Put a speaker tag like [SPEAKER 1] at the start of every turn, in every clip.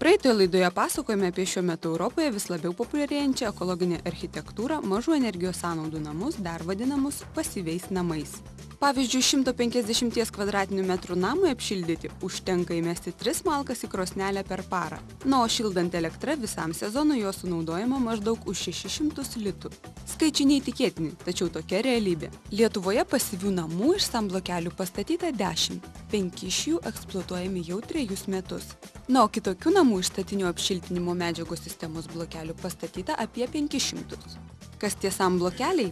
[SPEAKER 1] Praeitoje laidoje pasakojame apie šiuo metu Europoje vis labiau populiarėjančią ekologinę architektūrą, mažų energijos sąnaudų namus, dar vadinamus pasyviais namais. Pavyzdžiui, 150 kvadratinių metrų namui apšildyti užtenka įmesti 3 malkas į krosnelę per parą. Na, o šildant elektrą visam sezonui jo sunaudojama maždaug už 600 litų. Skaičiai neįtikėtini, tačiau tokia realybė. Lietuvoje pasyvių namų iš SAM blokelių pastatyta 10, 5 iš jų eksploatuojami jau 3 metus. Na, o kitokių namų iš statinių apšiltinimo medžiagos sistemos blokelių pastatyta apie 500. Kas tie SAM blokeliai?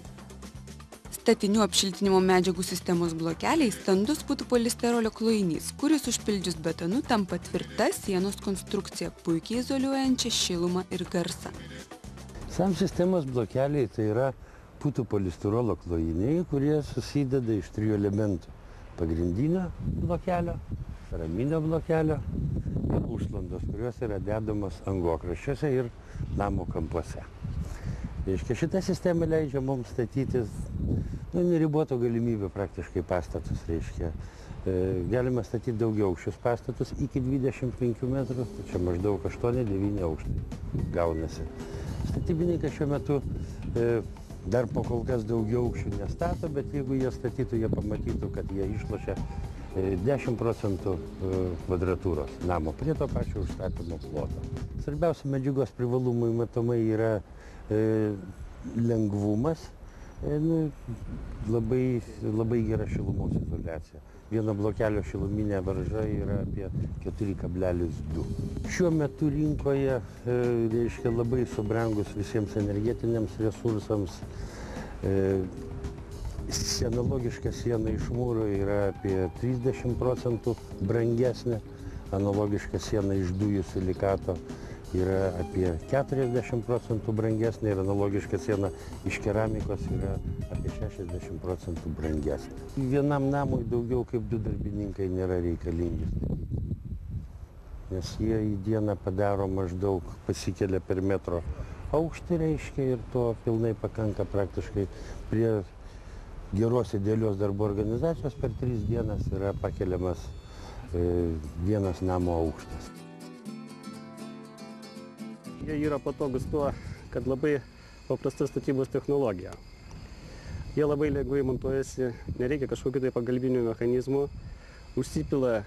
[SPEAKER 1] Statinių apšiltinimo medžiagų sistemos blokeliai standus putų polisterolio klojinys, kuris užpildžius betonu tampa tvirta sienos konstrukcija, puikiai izoliuojančia šilumą ir garsą.
[SPEAKER 2] SAM sistemos blokeliai tai yra putų polistirolo klojiniai, kurie susideda iš 3 elementų. Pagrindinio blokelio, raminio blokelio ir užsklandos, kurios yra dedamos angokraščiuose ir namo kampuose. Reiškia, šita sistema leidžia mums statytis neribotų galimybių praktiškai pastatus. Reiškia, galima statyti daugiau aukščius pastatus iki 25 metrų, tai čia maždaug 8-9 aukštai gaunasi. Statybininkai šiuo metu dar po kol kas daugiau aukščių nestato, bet jeigu jie statytų, jie pamatytų, kad jie išlošia 10% kvadratūros namo prie to pačio užstatymo ploto. Svarbiausia medžiagos privalumai matomai yra lengvumas, labai gera šilumos izoliacija. Vieno blokelio šiluminė varža yra apie 4,2. Šiuo metu rinkoje reiškia labai subrangus visiems energetiniams resursams. Analogiška siena iš mūro yra apie 30% brangesnė, analogiška siena iš dujų silikato yra apie 40% brangesnė ir analogiška siena iš keramikos yra apie 60% brangesnė. Vienam namui daugiau kaip 2 darbininkai nėra reikalingi, nes jie į dieną padaro maždaug, pasikelia per metro aukštį, reiškia, ir to pilnai pakanka praktiškai prie geros idealios darbo organizacijos per 3 dienas yra pakeliamas vienas namo aukštas.
[SPEAKER 3] Jie yra patogus tuo, kad labai paprasta statybos technologija. Jie labai lengvai montuojasi, nereikia kažkokių tai pagalbinių mechanizmų, užsipila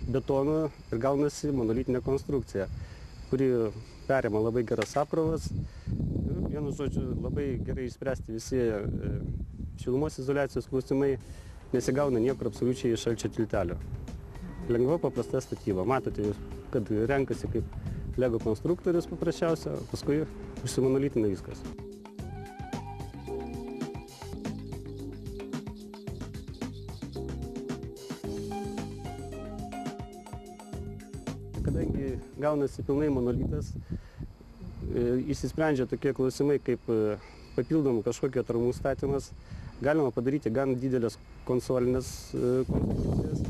[SPEAKER 3] betonu ir gaunasi monolitinė konstrukcija, kuri perima labai geras apkrovas. Vienu žodžiu, labai gerai išspręsti visi šilumos izoliacijos klausimai, nesigauna niekur absoliučiai iš šalčio tiltelio. Lengva paprasta statyba. Matote, kad renkasi kaip Lego konstruktorius paprasčiausia, paskui užsimonolitina viskas. Kadangi gaunasi pilnai monolitas, išsisprendžia tokie klausimai kaip papildomų kažkokio atramų statymas. Galima padaryti gan didelės konsolinės konstrukcijas.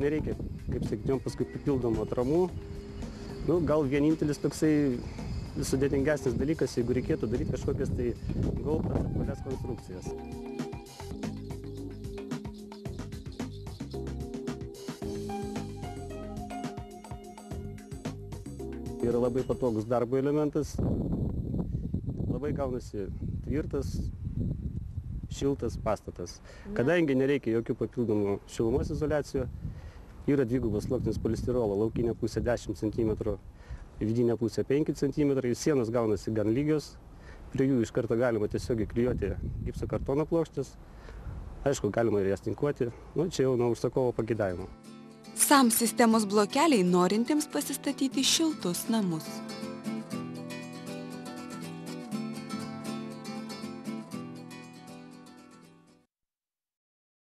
[SPEAKER 3] Nereikia, kaip sakytum, paskui papildomų atramų. Gal vienintelis toksai sudėtingesnis dalykas, jeigu reikėtų daryti kažkokias tai gaubtas apvalias konstrukcijas. Yra labai patogus darbo elementas, labai gaunasi tvirtas, šiltas pastatas. Kadangi nereikia jokių papildomų šilumos izoliacijų, yra dvigubas sluoksnis polistirolo, laukinė pusė 10 cm, vidinė pusė 5 cm, sienos gaunasi gan lygios, prie jų iš karto galima tiesiog įklijuoti gipso kartono plokštės, aišku, galima ir jas tinkuoti, čia jau nuo užsakovo pageidavimo.
[SPEAKER 1] SAM sistemos blokeliai norintiems pasistatyti šiltus namus.